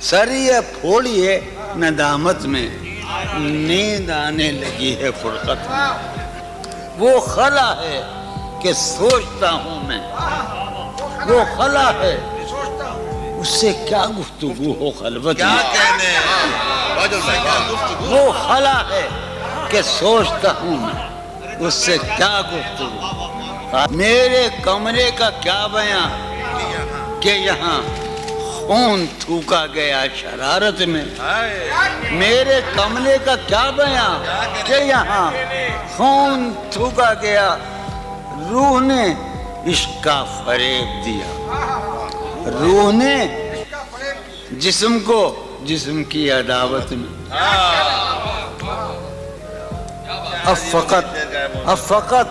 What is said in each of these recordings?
سر یہ پھوڑیے ندامت میں، نیند آنے لگی ہے فرقت میں۔ وہ خلا ہے کہ سوچتا ہوں میں، وہ خلا ہے اس سے کیا گفتگو ہو خلوت میں، وہ خلا ہے کہ سوچتا ہوں میں، اس سے کیا گفتگو۔ میرے کمرے کا کیا بیان کہ یہاں خون تھوکا گیا شرارت میں، میرے کمرے کا کیا بیان کہ یہاں خون تھوکا گیا، روح نے عشق کا فریب دیا، روح نے جسم کو جسم کی عداوت میں۔ اب فقط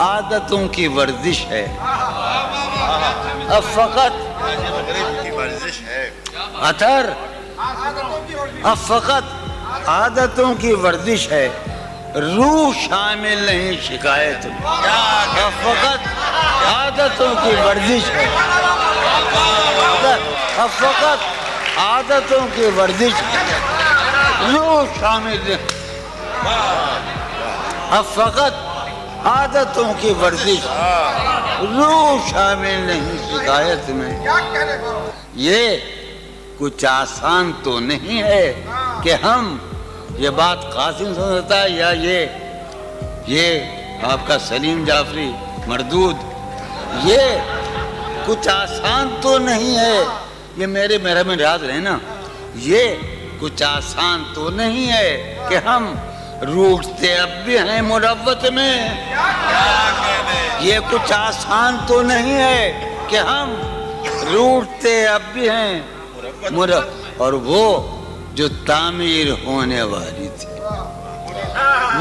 عادتوں کی ورزش ہے، اب فقط اثر، اب فقط عادتوں کی ورزش ہے، روح شامل نہیں شکایت میں۔ اب فقط عادتوں کی ورزش ہے، اب فقط عادتوں کی ورزش ہے، روح شامل نہیں، اب فقط عادتوں کی ورزش، روح شامل نہیں شکایت میں۔ یہ کچھ آسان تو نہیں ہے کہ ہم، یہ بات قاسم سمجھتا ہے یا یہ آپ کا سلیم جعفری مردود، یہ کچھ آسان تو نہیں ہے، یہ میرے محرم ریاض رہے نا، یہ کچھ آسان تو نہیں ہے کہ ہم روٹتے اب بھی ہیں مروت میں، یہ کچھ آسان تو نہیں ہے کہ ہم روٹتے اب بھی ہیں اور وہ جو تعمیر ہونے والی تھی،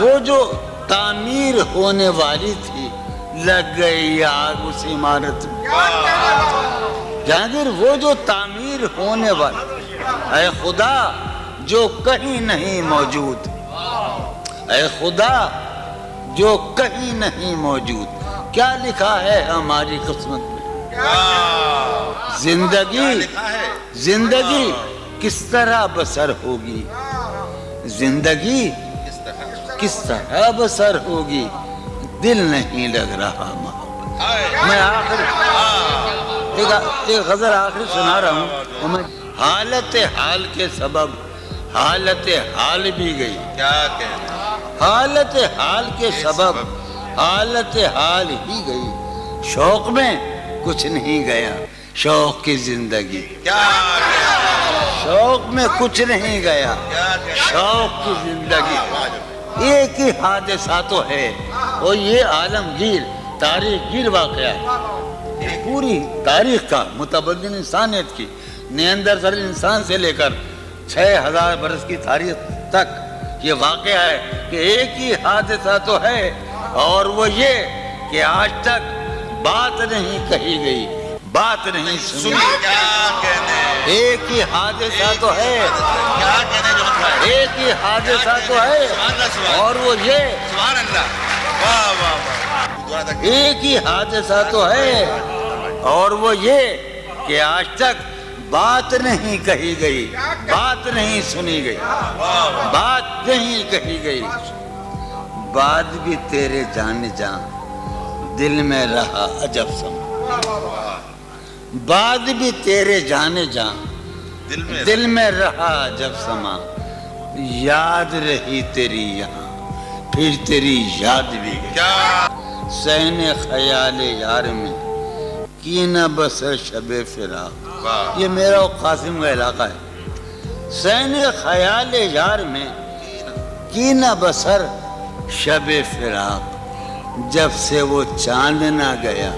وہ جو تعمیر ہونے والی تھی، لگ گئی آگ اس عمارت میں۔ جہانگیر وہ جو تعمیر ہونے والی، اے خدا جو کہیں نہیں موجود، اے خدا جو کہیں نہیں موجود، کیا لکھا ہے ہماری قسمت میں؟ زندگی کس طرح بسر ہوگی، زندگی کس طرح بسر ہوگی، دل نہیں لگ رہا محبت۔ میں ایک غزل آخری سنا رہا ہوں، حالت حال کے سبب حالت حال بھی گئی، حالت حال کے سبب حالت حال ہی گئی، شوق میں کچھ نہیں گیا، شوق کی زندگی، شوق میں کچھ نہیں گیا، شوق کی زندگی۔ ایک ہی حادثہ تو ہے اور یہ عالمگیر تاریخ گیر واقعہ ہے، پوری تاریخ کا، متبدل انسانیت کی، نیاندرتال انسان سے لے کر 6000 برس کی تاریخ تک یہ واقعہ ہے کہ ایک ہی حادثہ تو ہے اور وہ یہ کہ آج تک بات نہیں کہی گئی، بات نہیں سنی۔ ایک ہی حادثہ تو ہے، ایک ہی حادثہ تو ہے اور وہ یہ، ایک ہی حادثہ تو ہے اور وہ یہ کہ آج تک بات نہیں کہی گئی، بات نہیں سنی گئی، بات نہیں کہی گئی۔ بات بھی تیرے جان دل میں رہا عجب سما، بات بھی تیرے جان دل میں رہا عجب سما، یاد رہی تیری یہاں پھر تیری یاد بھی گئی، سہن خیال یار میں کی نہ بسر شب فراق، یہ میرا و قاسم کا علاقہ ہے، سہن خیال یار میں کی نہ بسر شب فراق، جب سے وہ چاند نہ گیا،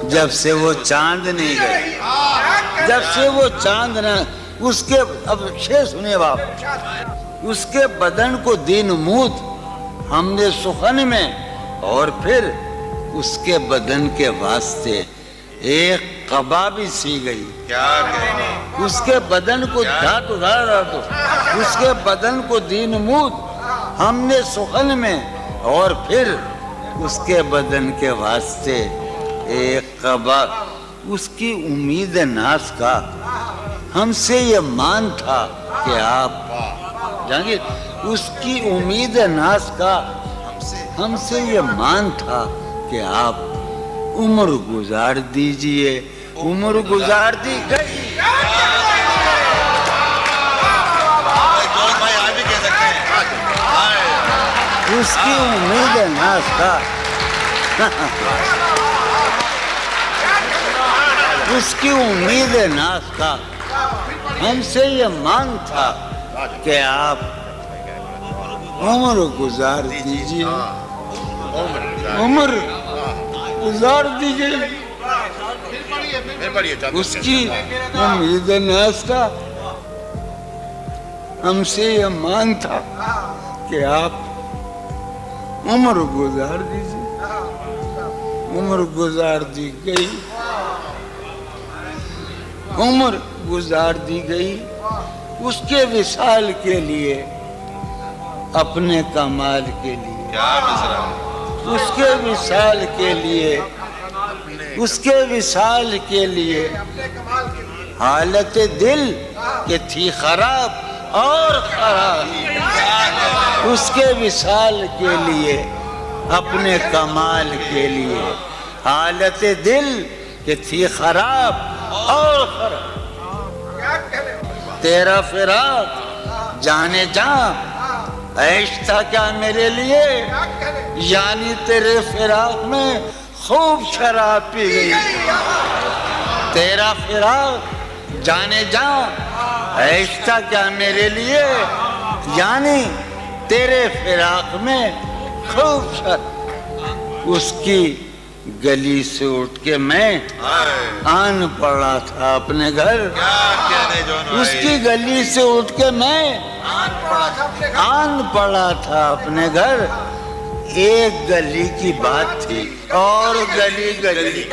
جب سے وہ چاند نہیں گیا، جب سے وہ چاند نہ، اس کے، اب شعر سنیے باپ، اس کے بدن کو دی نمود ہم نے سخن میں، اور پھر اس کے بدن کے واسطے ایک قبا بھی سی گئی، اس کے بدن کو دھات ادھارا تو اس کے بدن کو دی نمود ہم نے سخن میں، اور پھر اس کے بدن کے واسطے ایک قبا، اس کی امید ناز کا ہم سے یہ مان تھا کہ آپ جانگیر اس کی امید ناز کا ہم سے یہ مان تھا کہ آپ عمر گزار دیجئے عمر گزار دی گئی اس کی امید ناز کا اس کی امید ناز کا ہم سے یہ مان تھا کہ آپ عمر گزار دیجئے عمر گزار دیجئے اس کی امید ناز کا ہم سے یہ مان تھا کہ آپ عمر گزار دیجئے عمر گزار دی گئی عمر گزار دی گئی اس کے وصال کے لیے اپنے کمال کے لیے اس کے وصال کے لیے اس کے وصال کے لیے حالت دل کہ تھی خراب اور خراب اس کے وصال کے لیے اپنے کمال کے لیے حالت دل کہ تھی خراب اور خراب تیرا فراق جانے جاں عیش تھا کیا میرے لیے یعنی تیرے فراق میں خوب شراب پی گئی تیرا فراق جانے جاں عیش تھا کیا میرے لیے یعنی تیرے فراق میں خوب شراب اس کی گلی سے اٹھ کے میں آن پڑا تھا اپنے گھر اس کی گلی سے اٹھ کے میں آن پڑا تھا اپنے گھر ایک گلی کی بات تھی اور گلی گلی